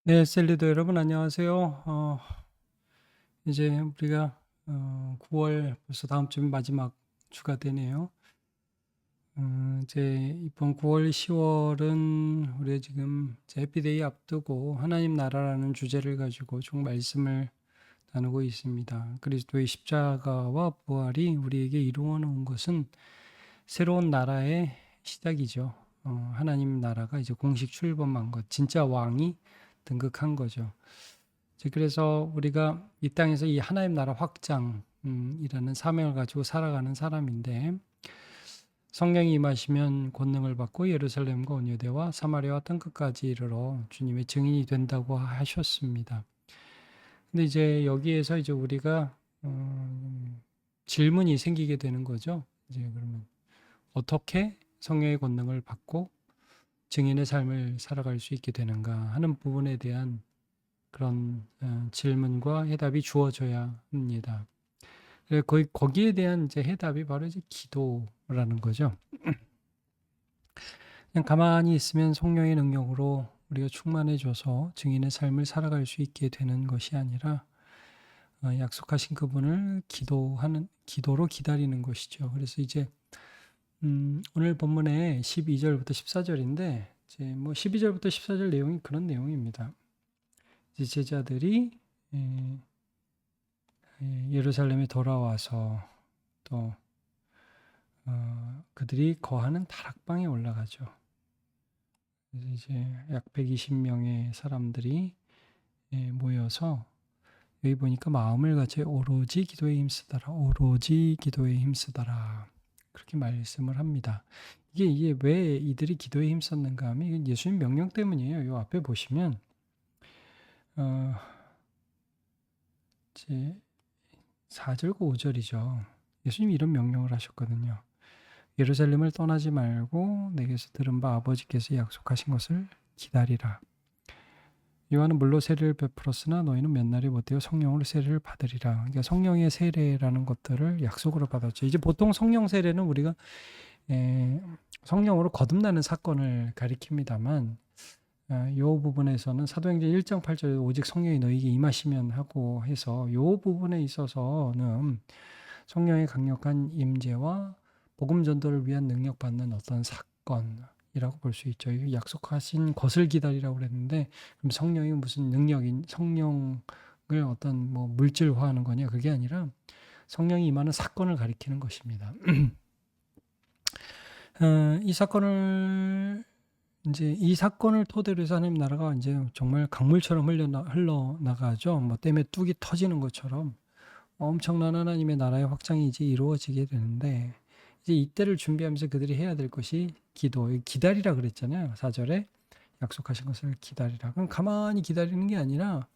네, 셀리도 여러분 안녕하세요. 이제 우리가 9월 벌써 다음 주면 마지막 주가 되네요. 이제 이번 9월, 10월은 우리가 지금 이제 해피데이 앞두고 하나님 나라라는 주제를 가지고 총 말씀을 나누고 있습니다. 그리스도의 십자가와 부활이 우리에게 이루어 놓은 것은 새로운 나라의 시작이죠. 하나님 나라가 이제 공식 출범한 것, 진짜 왕이 등극한 거죠. 그래서 우리가 이 땅에서 이 하나님 나라 확장이라는 사명을 가지고 살아가는 사람인데, 성령이 임하시면 권능을 받고 예루살렘과 온유대와 사마리아와 땅끝까지 이르러 주님의 증인이 된다고 하셨습니다. 근데 이제 여기에서 이제 우리가 질문이 생기게 되는 거죠. 이제 그러면 어떻게 성령의 권능을 받고 증인의 삶을 살아갈 수 있게 되는가 하는 부분에 대한 그런 질문과 해답이 주어져야 합니다. 거기에 대한 이제 해답이 바로 이제 기도라는 거죠. 그냥 가만히 있으면 성령의 능력으로 우리가 충만해져서 증인의 삶을 살아갈 수 있게 되는 것이 아니라 약속하신 그분을 기도로 기다리는 것이죠. 그래서 이제 오늘 본문의 12절부터 14절인데 이제 뭐 12절부터 14절 내용이 그런 내용입니다. 이제 제자들이 예루살렘에 돌아와서 또 그들이 거하는 다락방에 올라가죠. 그래서 이제 약 120명의 사람들이 모여서 여기 보니까 마음을 같이 오로지 기도에 힘쓰더라. 오로지 기도에 힘쓰더라. 그렇게 말씀을 합니다. 이게 왜 이들이 기도에 힘썼는가 하면 예수님 명령 때문이에요. 요 앞에 보시면 이제 4절과 5절이죠. 예수님이 이런 명령을 하셨거든요. 예루살렘을 떠나지 말고 내게서 들은 바 아버지께서 약속하신 것을 기다리라. 요한은 물로 세례를 베풀었으나 너희는 몇 날이 못되어 성령으로 세례를 받으리라. 그러니까 성령의 세례라는 것들을 약속으로 받았죠. 이제 보통 성령 세례는 우리가 성령으로 거듭나는 사건을 가리킵니다만 이 부분에서는 사도행전 1장 8절에 오직 성령이 너희에게 임하시면 하고 해서 이 부분에 있어서는 성령의 강력한 임재와 복음 전도를 위한 능력 받는 어떤 사건이라고 볼 수 있죠. 약속하신 것을 기다리라고 그랬는데 그럼 성령이 무슨 능력인 성령을 어떤 뭐 물질화하는 거냐 그게 아니라 성령이 임하는 사건을 가리키는 것입니다. 이 사건을 토대로 해서 하나님 나라가 이제 정말 강물처럼 흘러나가죠. 뭐 댐에 뚝이 터지는 것처럼 엄청난 하나님의 나라의 확장이 이제 이루어지게 되는데 이제 이때를 준비하면서 그들이 해야 될 것이 기다리라 그랬잖아요. 4절에 약속하신 것을 기다리라. 그럼 가만히 기다리는 게 아니라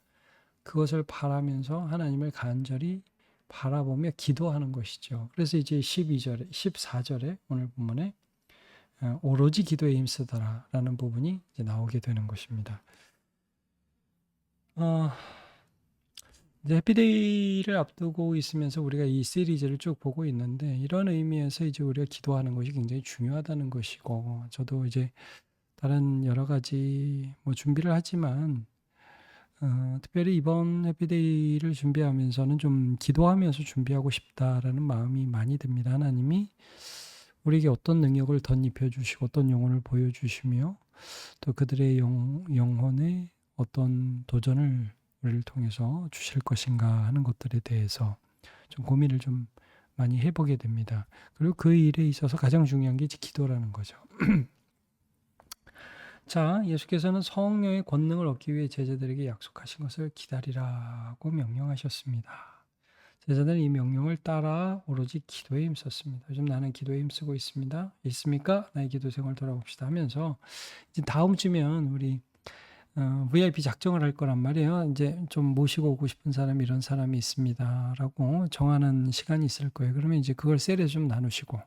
그것을 바라면서 하나님을 간절히 바라보며 기도하는 것이죠. 그래서 이제 12절에 14절에 오늘 본문에 오로지 기도에 힘쓰더라라는 부분이 이제 나오게 되는 것입니다. 이제 해피데이를 앞두고 있으면서 우리가 이 시리즈를 쭉 보고 있는데 이런 의미에서 이제 우리가 기도하는 것이 굉장히 중요하다는 것이고 저도 이제 다른 여러 가지 뭐 준비를 하지만 특별히 이번 해피데이를 준비하면서는 좀 기도하면서 준비하고 싶다라는 마음이 많이 듭니다. 하나님이 우리에게 어떤 능력을 덧입혀 주시고 어떤 영혼을 보여주시며 또 그들의 영혼에 어떤 도전을 우리를 통해서 주실 것인가 하는 것들에 대해서 좀 고민을 좀 많이 해보게 됩니다. 그리고 그 일에 있어서 가장 중요한 게 기도라는 거죠. 자, 예수께서는 성령의 권능을 얻기 위해 제자들에게 약속하신 것을 기다리라고 명령하셨습니다. 제자들은 이 명령을 따라 오로지 기도에 힘썼습니다. 요즘 나는 기도에 힘쓰고 있습니다. 있습니까? 나의 기도 생활 돌아봅시다 하면서 이제 다음 주면 우리 VIP 작정을 할 거란 말이에요. 이제 좀 모시고 오고 싶은 사람 이런 사람이 있습니다라고 정하는 시간이 있을 거예요. 그러면 이제 그걸 셀에 좀 나누시고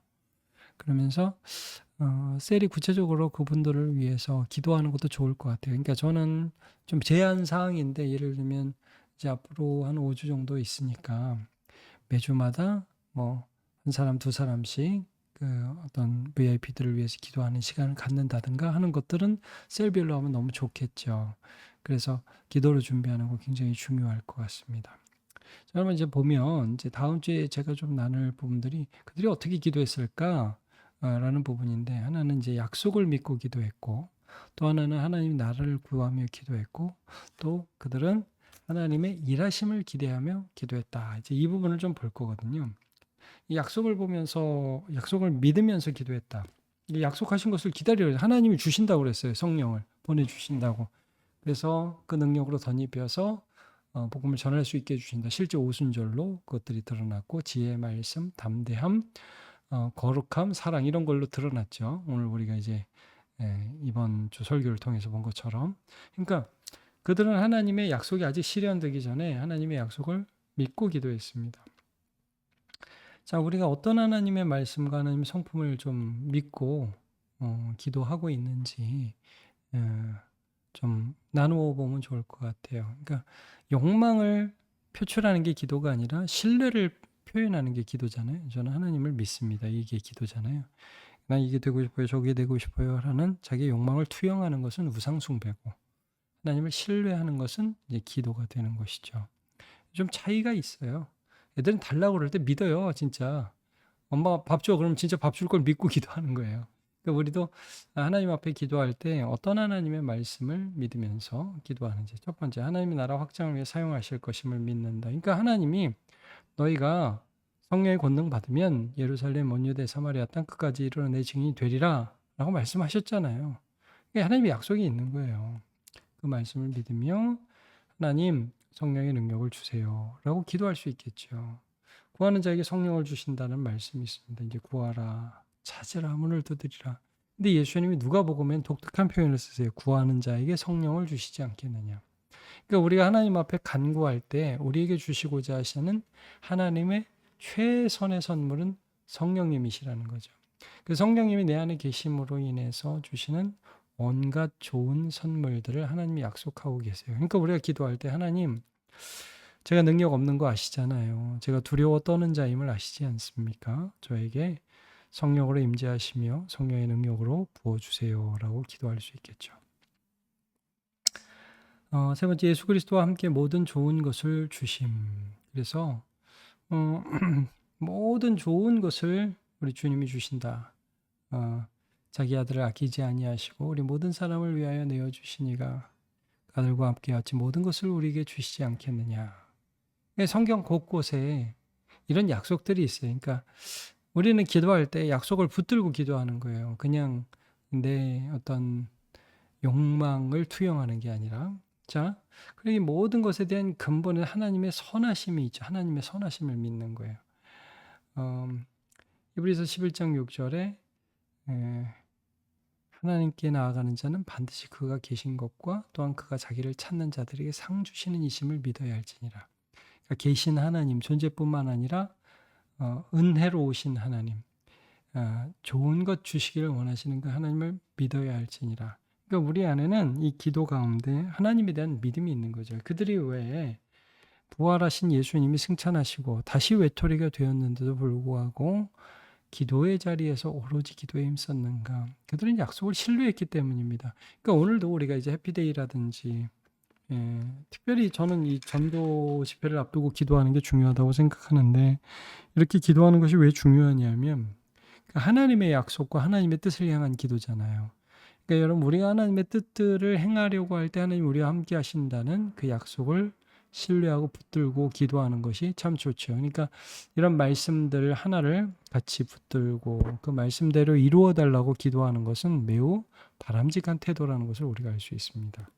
그러면서 셀이 구체적으로 그분들을 위해서 기도하는 것도 좋을 것 같아요. 그러니까 저는 좀 제한 사항인데 예를 들면 이제 앞으로 한 5주 정도 있으니까 매주마다 뭐 한 사람 두 사람씩 그 어떤 VIP들을 위해서 기도하는 시간을 갖는다든가 하는 것들은 셀별로 하면 너무 좋겠죠. 그래서 기도를 준비하는 거 굉장히 중요할 것 같습니다. 자, 그러면 이제 보면 이제 다음 주에 제가 좀 나눌 부분들이 그들이 어떻게 기도했을까? 라는 부분인데 하나는 이제 약속을 믿고 기도했고 또 하나는 하나님 나라를 구하며 기도했고 또 그들은 하나님의 일하심을 기대하며 기도했다. 이제 이 부분을 좀 볼 거거든요. 이 약속을 보면서 약속을 믿으면서 기도했다. 이 약속하신 것을 기다려요. 하나님이 주신다고 그랬어요. 성령을 보내주신다고. 그래서 그 능력으로 덧입혀서 복음을 전할 수 있게 해주신다. 실제 오순절로 그것들이 드러났고 지혜의 말씀, 담대함, 거룩함, 사랑 이런 걸로 드러났죠. 오늘 우리가 이제 이번 주 설교를 통해서 본 것처럼. 그러니까 그들은 하나님의 약속이 아직 실현되기 전에 하나님의 약속을 믿고 기도했습니다. 자, 우리가 어떤 하나님의 말씀과 하나님의 성품을 좀 믿고 기도하고 있는지 좀 나누어 보면 좋을 것 같아요. 그러니까 욕망을 표출하는 게 기도가 아니라 신뢰를 표현하는 게 기도잖아요. 저는 하나님을 믿습니다. 이게 기도잖아요. 난 이게 되고 싶어요. 저게 되고 싶어요. 라는 자기 욕망을 투영하는 것은 우상숭배고 하나님을 신뢰하는 것은 이제 기도가 되는 것이죠. 좀 차이가 있어요. 애들은 달라고 그럴 때 믿어요. 진짜. 엄마가 밥 줘. 그럼 진짜 밥 줄 걸 믿고 기도하는 거예요. 그러니까 우리도 하나님 앞에 기도할 때 어떤 하나님의 말씀을 믿으면서 기도하는지. 첫 번째, 하나님의 나라 확장을 위해 사용하실 것임을 믿는다. 그러니까 하나님이 너희가 성령의 권능 받으면 예루살렘, 온 유대, 사마리아 땅 끝까지 이르러 내 증인이 되리라 라고 말씀하셨잖아요. 그러니까 하나님의 약속이 있는 거예요. 그 말씀을 믿으며 하나님 성령의 능력을 주세요 라고 기도할 수 있겠죠. 구하는 자에게 성령을 주신다는 말씀이 있습니다. 이제 구하라, 찾으라, 문을 두드리라. 근데 예수님이 누가복음엔 독특한 표현을 쓰세요. 구하는 자에게 성령을 주시지 않겠느냐. 그러니까 우리가 하나님 앞에 간구할 때 우리에게 주시고자 하시는 하나님의 최선의 선물은 성령님이시라는 거죠. 그 성령님이 내 안에 계심으로 인해서 주시는 온갖 좋은 선물들을 하나님이 약속하고 계세요. 그러니까 우리가 기도할 때 하나님, 제가 능력 없는 거 아시잖아요. 제가 두려워 떠는 자임을 아시지 않습니까? 저에게 성령으로 임재하시며 성령의 능력으로 부어주세요라고 기도할 수 있겠죠. 세 번째, 예수 그리스도와 함께 모든 좋은 것을 주심. 그래서 모든 좋은 것을 우리 주님이 주신다. 자기 아들을 아끼지 아니하시고 우리 모든 사람을 위하여 내어 주시니가 아들과 함께 같이 모든 것을 우리에게 주시지 않겠느냐. 성경 곳곳에 이런 약속들이 있어요. 그러니까 우리는 기도할 때 약속을 붙들고 기도하는 거예요. 그냥 내 어떤 욕망을 투영하는 게 아니라. 자, 그리고 이 모든 것에 대한 근본은 하나님의 선하심이 있죠. 하나님의 선하심을 믿는 거예요. 히브리서 11장 6절에 하나님께 나아가는 자는 반드시 그가 계신 것과 또한 그가 자기를 찾는 자들에게 상 주시는 이심을 믿어야 할지니라. 그러니까 계신 하나님, 존재뿐만 아니라 은혜로 오신 하나님, 좋은 것 주시기를 원하시는 그 하나님을 믿어야 할지니라. 그러니까 우리 안에는 이 기도 가운데 하나님에 대한 믿음이 있는 거죠. 그들이 왜 부활하신 예수님이 승천하시고 다시 외톨이가 되었는데도 불구하고 기도의 자리에서 오로지 기도에 힘썼는가? 그들은 약속을 신뢰했기 때문입니다. 그러니까 오늘도 우리가 이제 해피데이라든지 특별히 저는 이 전도 집회를 앞두고 기도하는 게 중요하다고 생각하는데 이렇게 기도하는 것이 왜 중요하냐면 하나님의 약속과 하나님의 뜻을 향한 기도잖아요. 그러니까 여러분 우리가 하나님의 뜻들을 행하려고 할 때 하나님 우리와 함께 하신다는 그 약속을 신뢰하고 붙들고 기도하는 것이 참 좋죠. 그러니까 이런 말씀들 하나를 같이 붙들고 그 말씀대로 이루어 달라고 기도하는 것은 매우 바람직한 태도라는 것을 우리가 알 수 있습니다.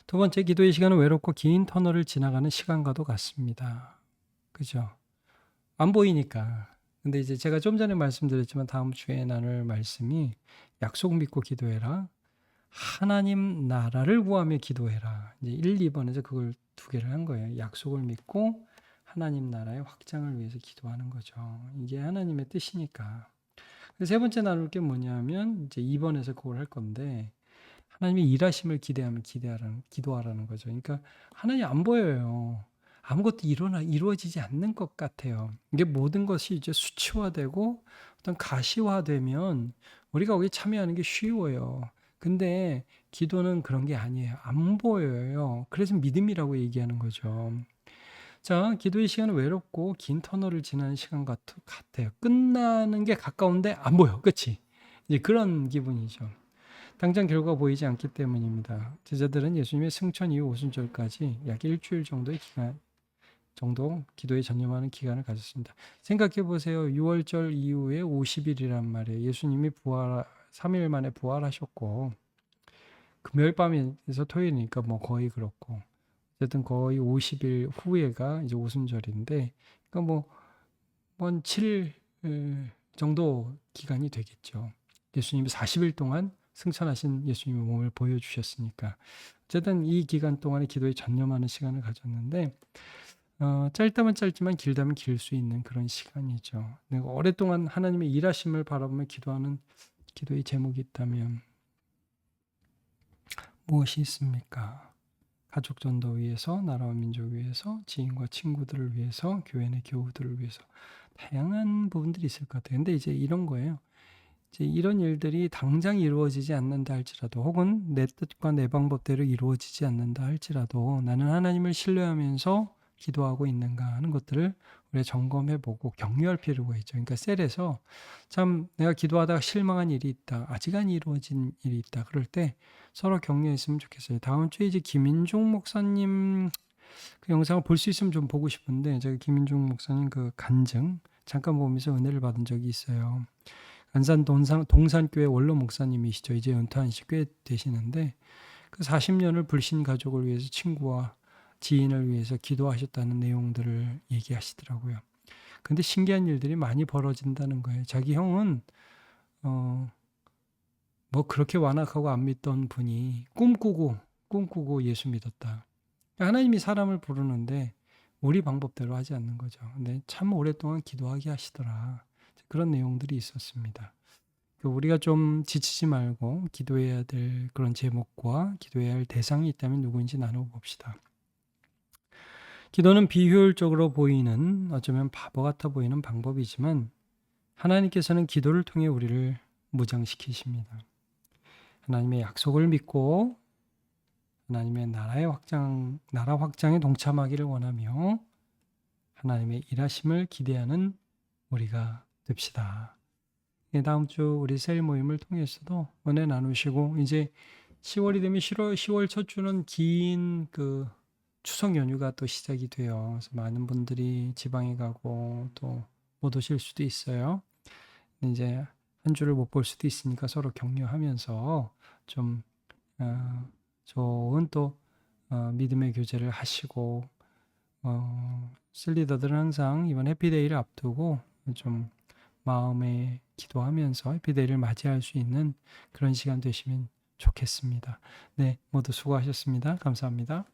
두 번째, 기도의 시간은 외롭고 긴 터널을 지나가는 시간과도 같습니다. 그죠? 안 보이니까. 근데 이제 제가 좀 전에 말씀드렸지만 다음 주에 나눌 말씀이 약속 믿고 기도해라. 하나님 나라를 구하며 기도해라. 이제 1, 2번에서 그걸 두 개를 한 거예요. 약속을 믿고 하나님 나라의 확장을 위해서 기도하는 거죠. 이게 하나님의 뜻이니까. 세 번째 나눌 게 뭐냐면 이제 2번에서 그걸 할 건데 하나님의 일하심을 기도하라는 거죠. 그러니까 하나님 안 보여요. 아무것도 이루어지지 않는 것 같아요. 이게 모든 것이 이제 수치화되고 어떤 가시화되면 우리가 거기에 참여하는 게 쉬워요. 근데 기도는 그런 게 아니에요. 안 보여요. 그래서 믿음이라고 얘기하는 거죠. 자, 기도의 시간은 외롭고 긴 터널을 지나는 시간 같아요. 끝나는 게 가까운데 안 보여. 그치? 이제 그런 기분이죠. 당장 결과가 보이지 않기 때문입니다. 제자들은 예수님의 승천 이후 오순절까지 약 일주일 정도의 기간 정도 기도에 전념하는 기간을 가졌습니다. 생각해 보세요. 6월절 이후에 50일이란 말이에요. 예수님이 3일 만에 부활하셨고 금요일 밤에서 토요일이니까 뭐 거의 그렇고 어쨌든 거의 50일 후에가 이제 오순절인데 그러니까 한 7일 정도 기간이 되겠죠. 예수님이 40일 동안 승천하신 예수님의 몸을 보여주셨으니까 어쨌든 이 기간 동안에 기도에 전념하는 시간을 가졌는데 짧다면 짧지만 길다면 길 수 있는 그런 시간이죠. 내가 오랫동안 하나님의 일하심을 바라보며 기도하는 기도의 제목이 있다면 무엇이 있습니까? 가족 전도 위해서, 나라와 민족 위해서, 지인과 친구들을 위해서, 교회 내 교우들을 위해서 다양한 부분들이 있을 것 같아요. 근데 이제 이런 거예요. 이제 이런 일들이 당장 이루어지지 않는다 할지라도 혹은 내 뜻과 내 방법대로 이루어지지 않는다 할지라도 나는 하나님을 신뢰하면서 기도하고 있는가 하는 것들을 우리가 점검해보고 격려할 필요가 있죠. 그러니까 셀에서 참 내가 기도하다가 실망한 일이 있다. 아직 안 이루어진 일이 있다. 그럴 때 서로 격려했으면 좋겠어요. 다음 주에 이제 김인종 목사님 그 영상을 볼 수 있으면 좀 보고 싶은데 제가 김인종 목사님 그 간증 잠깐 보면서 은혜를 받은 적이 있어요. 안산 동산교회 원로 목사님이시죠. 이제 은퇴한 지 꽤 되시는데 그 40년을 불신 가족을 위해서 친구와 지인을 위해서 기도하셨다는 내용들을 얘기하시더라고요. 근데 신기한 일들이 많이 벌어진다는 거예요. 자기 형은 뭐 그렇게 완악하고 안 믿던 분이 꿈꾸고 예수 믿었다. 하나님이 사람을 부르는데 우리 방법대로 하지 않는 거죠. 근데 참 오랫동안 기도하게 하시더라. 그런 내용들이 있었습니다. 우리가 좀 지치지 말고 기도해야 될 그런 제목과 기도해야 할 대상이 있다면 누구인지 나눠봅시다. 기도는 비효율적으로 보이는 어쩌면 바보 같아 보이는 방법이지만 하나님께서는 기도를 통해 우리를 무장시키십니다. 하나님의 약속을 믿고 하나님의 나라 확장에 동참하기를 원하며 하나님의 일하심을 기대하는 우리가 됩시다. 다음 주 우리 셀 모임을 통해서도 은혜 나누시고 이제 10월이 되면 10월 첫 주는 긴 그 추석 연휴가 또 시작이 돼요. 그래서 많은 분들이 지방에 가고 또 못 오실 수도 있어요. 이제 한 주를 못 볼 수도 있으니까 서로 격려하면서 좀 좋은 또 믿음의 교제를 하시고 셀리더들은 항상 이번 해피데이를 앞두고 좀 마음에 기도하면서 해피데이를 맞이할 수 있는 그런 시간 되시면 좋겠습니다. 네, 모두 수고하셨습니다. 감사합니다.